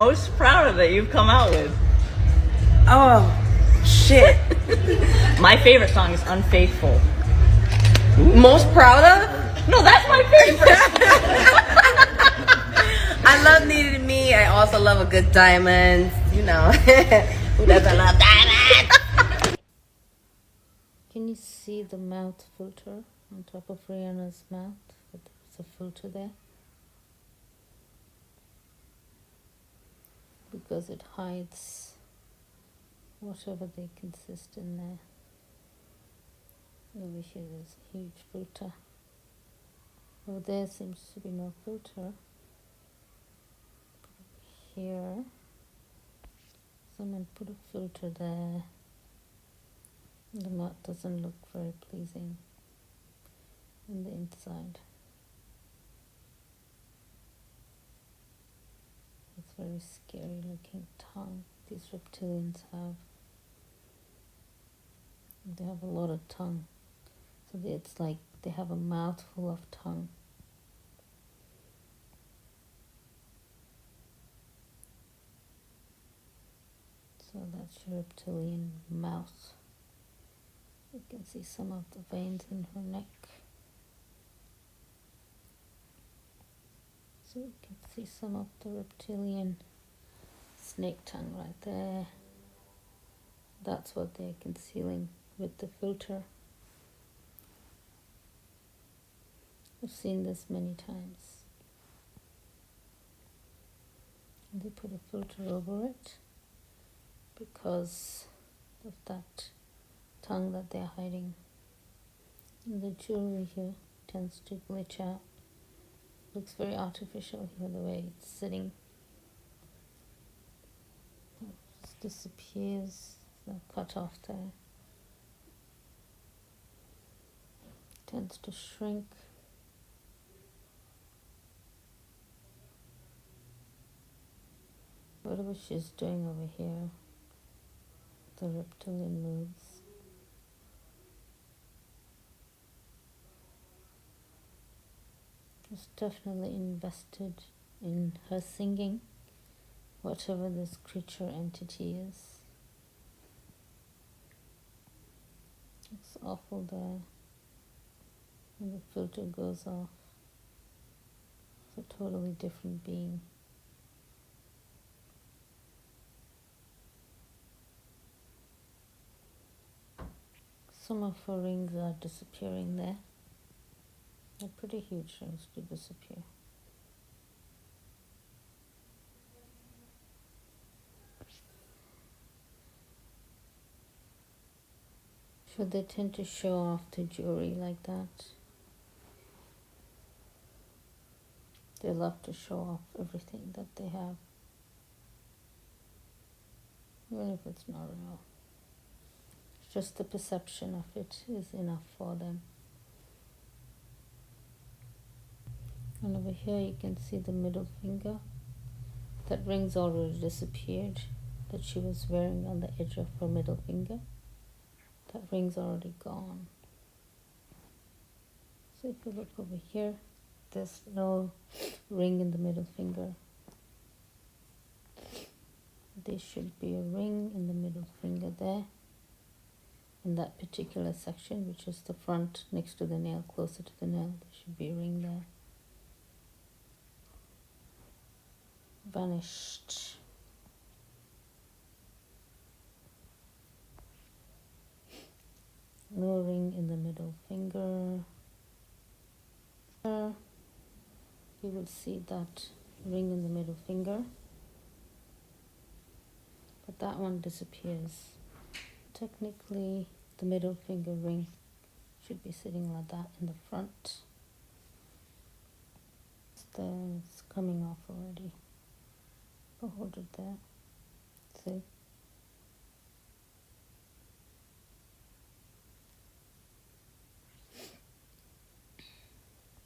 Most proud of that you've come out with? Oh, shit. My favorite song is Unfaithful. Most proud of? No, that's my favorite. I love Needed Me. I also love a good diamond. You know. Who doesn't love diamonds? Can you see the mouth filter on top of Rihanna's mouth? There's a filter there. Because it hides whatever they consist in there. Over here there's a huge filter. Over there seems to be no filter. Here, someone put a filter there. The mouth doesn't look very pleasing on the inside. It's very scary looking tongue these reptilians have. They have a lot of tongue. So it's like they have a mouthful of tongue. So that's your reptilian mouth. You can see some of the veins in her neck. So you can see some of the reptilian snake tongue right there. That's what they're concealing with the filter. I've seen this many times. And they put a filter over it because of that tongue that they're hiding. And the jewelry here tends to glitch out. Looks very artificial here, the way it's sitting. It just disappears. So cut off there. Tends to shrink. Whatever she's doing over here, the reptilian moves. Is definitely invested in her singing, whatever this creature entity is. It's awful there. When the filter goes off, it's a totally different being. Some of her rings are disappearing there. They're pretty huge rings to disappear. So they tend to show off the jewelry like that. They love to show off everything that they have, even if it's not real. It's just the perception of it is enough for them. And over here you can see the middle finger. That ring's already disappeared that she was wearing on the edge of her middle finger. That ring's already gone. So if you look over here, there's no ring in the middle finger. There should be a ring in the middle finger there. In that particular section, which is the front next to the nail, closer to the nail, there should be a ring there. Vanished. No ring in the middle finger. You will see that ring in the middle finger, but that one disappears. Technically, the middle finger ring should be sitting like that in the front. It's there, it's coming off already. But hold it there. See?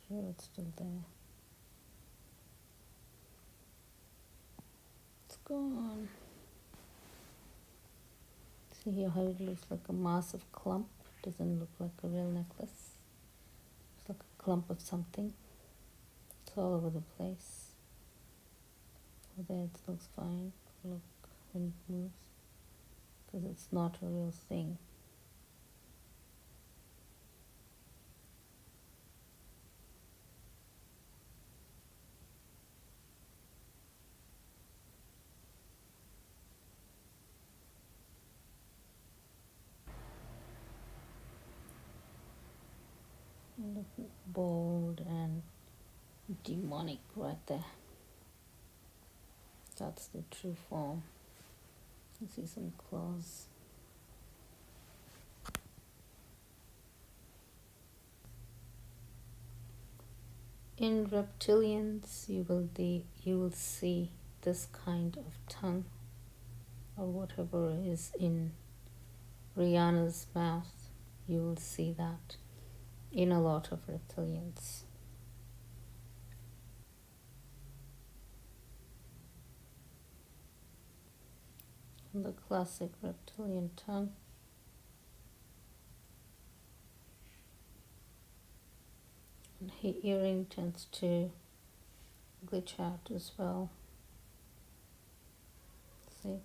Sure, it's still there. It's gone. See here how it looks like a massive clump. Doesn't look like a real necklace. It's like a clump of something. It's all over the place. over there it looks fine. Look when it moves, because it's not a real thing. Look, bold and demonic right there. That's the true form. You see some claws. In reptilians, you will see this kind of tongue, or whatever is in Rihanna's mouth. You will see that in a lot of reptilians. And the classic reptilian tongue. And her earring tends to glitch out as well. See?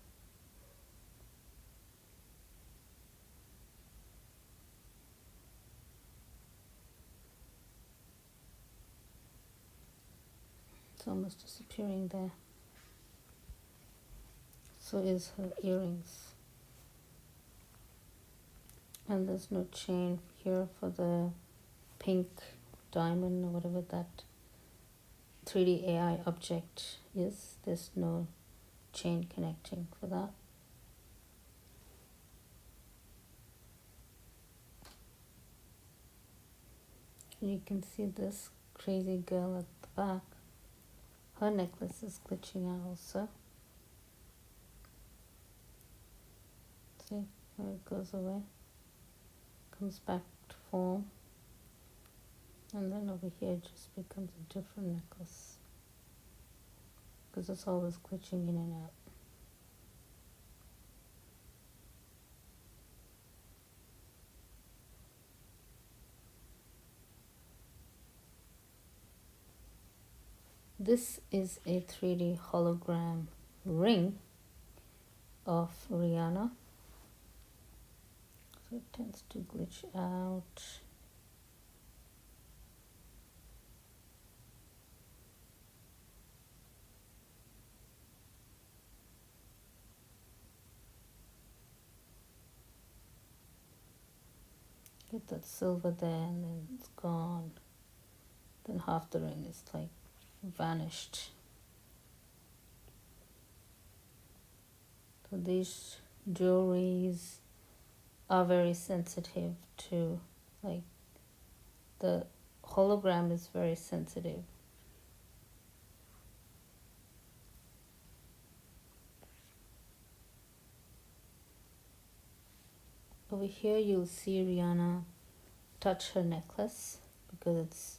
It's almost disappearing there. So is her earrings. And there's no chain here for the pink diamond or whatever that 3D AI object is. There's no chain connecting for that. You can see this crazy girl at the back. Her necklace is glitching out also. See how it goes away, comes back to form, and then over here it just becomes a different necklace because it's always glitching in and out. This is a 3D hologram ring of Rihanna. So it tends to glitch out. Get that silver there and then it's gone. Then half the ring is like vanished. So these jewelries are very sensitive to, like, the hologram is very sensitive. Over here you'll see Rihanna touch her necklace because it's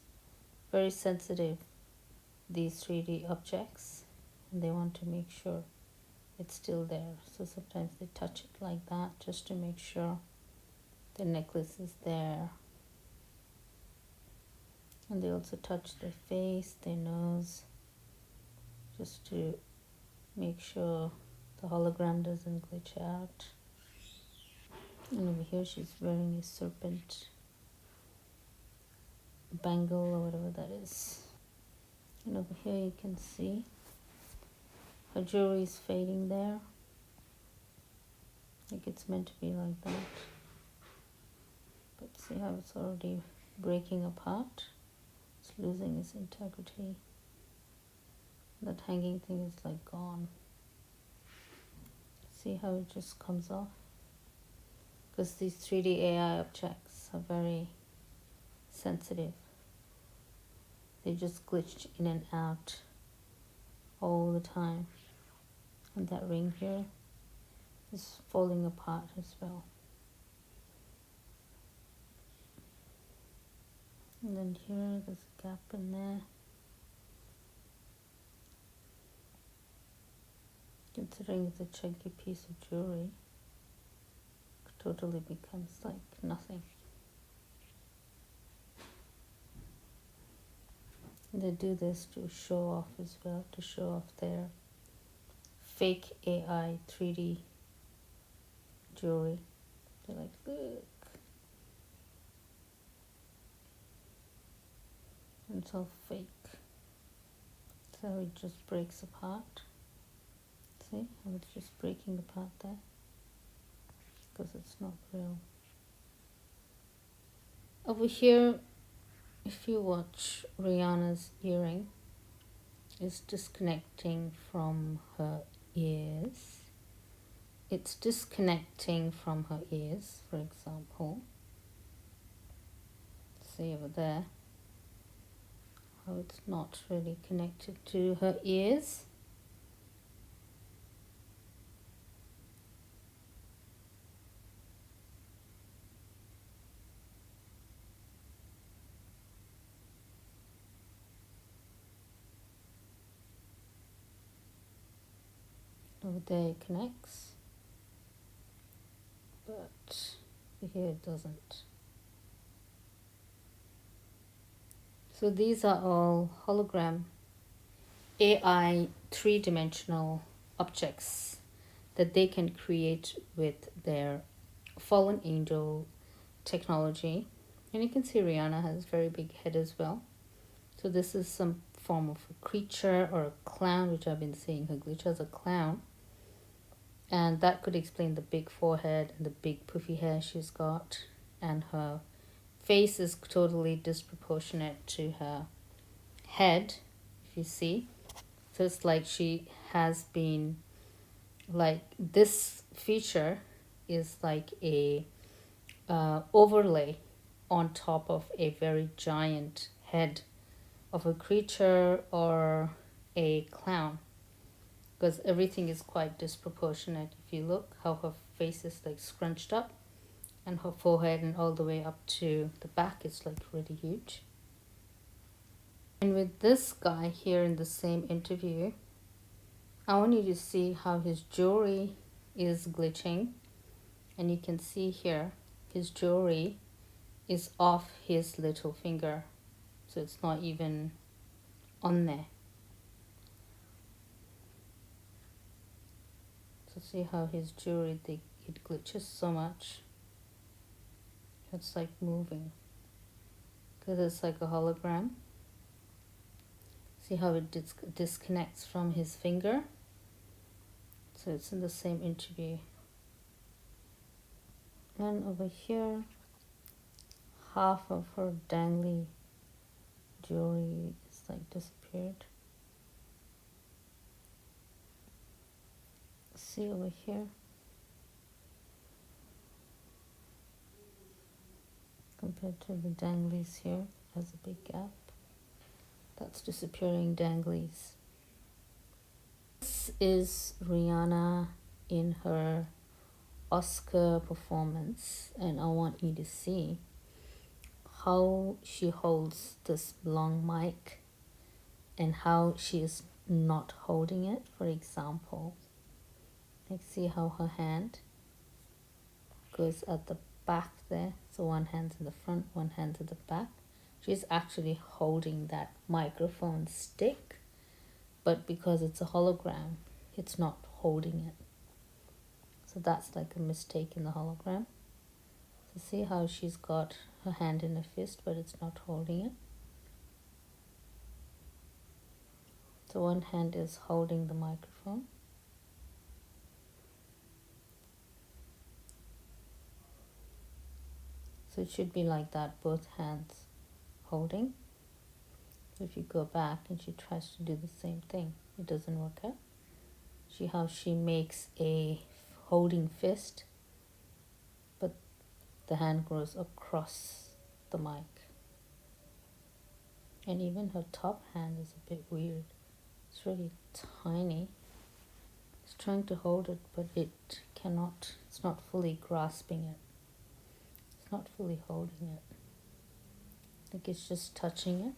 very sensitive, these 3D objects, and they want to make sure it's still there. So sometimes they touch it like that just to make sure the necklace is there. And they also touch their face, their nose, just to make sure the hologram doesn't glitch out. And over here she's wearing a serpent bangle or whatever that is. And over here you can see her jewelry is fading there. Like it's meant to be like that. But see how it's already breaking apart? It's losing its integrity. That hanging thing is like gone. See how it just comes off? Because these 3D AI objects are very sensitive. They just glitch in and out all the time. And that ring here is falling apart as well. And then here there's a gap in there. Considering it's a chunky piece of jewelry, it totally becomes like nothing. And they do this to show off as well, to show off their fake AI 3D jewelry. They're like, look. And it's all fake. So it just breaks apart. See how it's just breaking apart there? Because it's not real. Over here, if you watch Rihanna's earring, it's disconnecting from her ears. It's disconnecting from her ears, for example. See over there how it's not really connected to her ears. Over there it connects, but here it doesn't. So these are all hologram AI three-dimensional objects that they can create with their fallen angel technology. And you can see Rihanna has a very big head as well. So this is some form of a creature or a clown, which I've been seeing her glitch as a clown. And that could explain the big forehead and the big puffy hair she's got. And her face is totally disproportionate to her head, if you see. So it's like she has been, like, this feature is like a overlay on top of a very giant head of a creature or a clown, because everything is quite disproportionate. If you look how her face is like scrunched up, and her forehead and all the way up to the back is like really huge. And with this guy here in the same interview, I want you to see how his jewelry is glitching. And you can see here his jewelry is off his little finger, so it's not even on there. So see how his jewelry, it glitches so much. It's like moving because it's like a hologram. See how it disconnects from his finger? So it's in the same interview. And over here, half of her dangly jewelry is like disappeared. See over here? Compared to the danglies here, has a big gap. That's disappearing danglies. This is Rihanna in her Oscar performance, and I want you to see how she holds this long mic and how she is not holding it. For example, like see how her hand goes at the back there. So one hand's in the front, one hand's at the back. She's actually holding that microphone stick, but because it's a hologram, it's not holding it. So that's like a mistake in the hologram. So see how she's got her hand in a fist, but it's not holding it. So one hand is holding the microphone. So it should be like that, both hands holding. So if you go back and she tries to do the same thing, it doesn't work out. See how she makes a holding fist, but the hand goes across the mic. And even her top hand is a bit weird. It's really tiny. It's trying to hold it, but it cannot. It's not fully grasping it. It's not fully holding it. I think it's just touching it.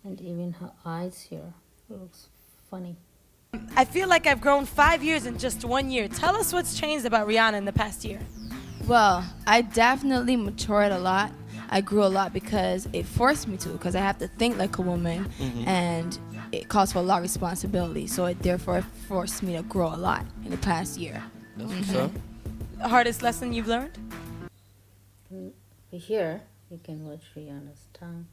And even her eyes here, it looks funny. I feel like I've grown 5 years in just 1 year. Tell us what's changed about Rihanna in the past year. Well, I definitely matured a lot. I grew a lot because it forced me to, because I have to think like a woman, and it calls for a lot of responsibility. So it therefore forced me to grow a lot in the past year. That's what's up. Hardest lesson you've learned? Here, you can watch Rihanna's tongue.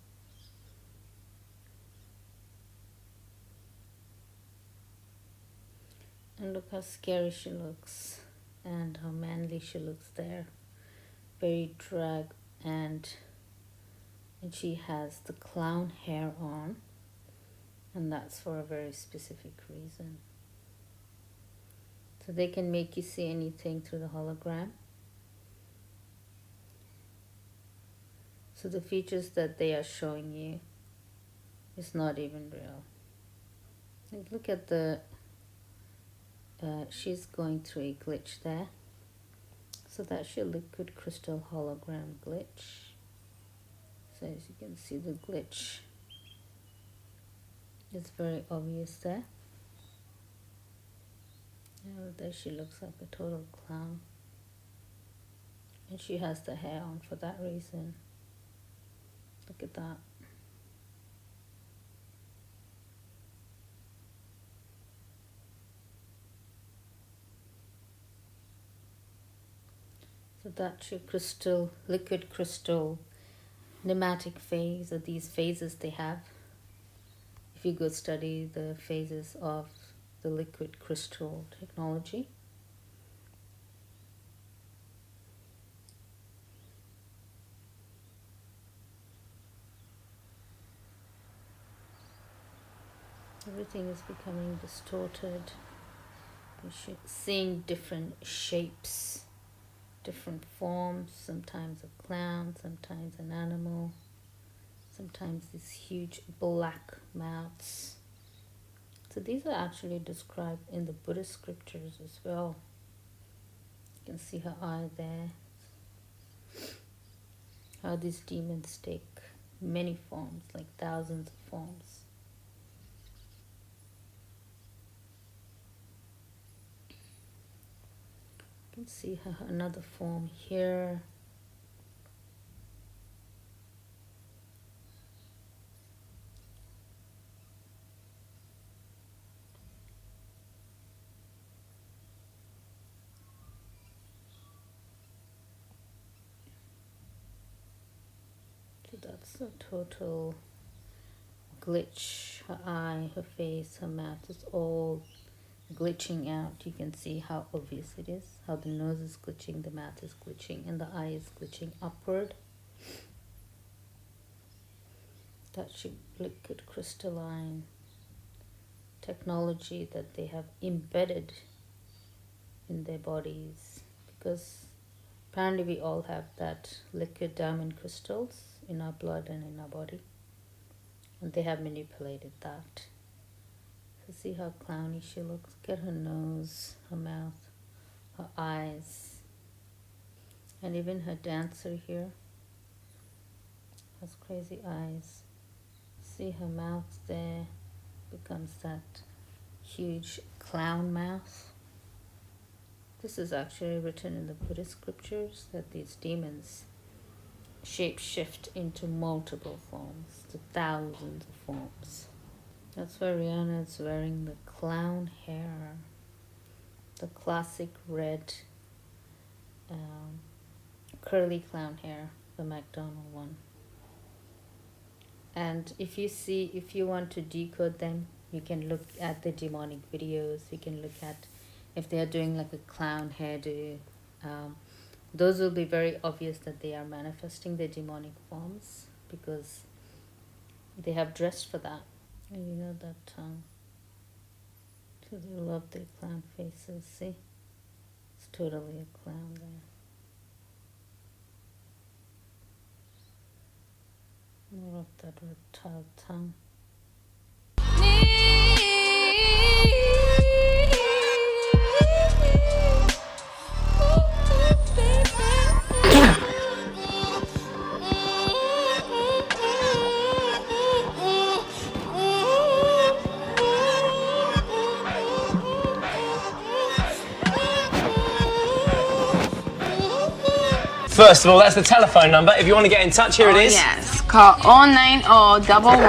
And look how scary she looks and how manly she looks there. Very drag, and she has the clown hair on, and that's for a very specific reason. So they can make you see anything through the hologram. So the features that they are showing you is not even real. Like, look at the she's going through a glitch there. So that's your liquid crystal hologram glitch. So as you can see, the glitch is very obvious there. There she looks like a total clown. And she has the hair on for that reason. Look at that. So that's your crystal, liquid crystal, pneumatic phase, or these phases they have. If you go study the phases of the liquid crystal technology. Everything is becoming distorted. You're seeing different shapes, different forms, sometimes a clown, sometimes an animal, sometimes these huge black mouths. So these are actually described in the Buddhist scriptures as well. You can see her eye there. How these demons take many forms, like thousands of forms. You can see her another form here. So that's a total glitch. Her eye, her face, her mouth is all glitching out. You can see how obvious it is, how the nose is glitching, the mouth is glitching, and the eye is glitching upward. That's your liquid crystalline technology that they have embedded in their bodies, because apparently we all have that liquid diamond crystals in our blood and in our body, and they have manipulated that. So see how clowny she looks. Look at her nose, her mouth, her eyes, and even her dancer here has crazy eyes. See her mouth there becomes that huge clown mouth. This is actually written in the Buddhist scriptures, that these demons shape shift into multiple forms, to thousands of forms. That's why Rihanna is wearing the clown hair, the classic red curly clown hair, the McDonald one. And if you want to decode them, you can look at the demonic videos. You can look at if they are doing like a clown hairdo. Those will be very obvious that they are manifesting their demonic forms, because they have dressed for that. And you know that tongue. So they love their clown faces. See? It's totally a clown there. More of that reptile tongue. First of all, that's the telephone number. If you want to get in touch, here it is. Yes, call 09011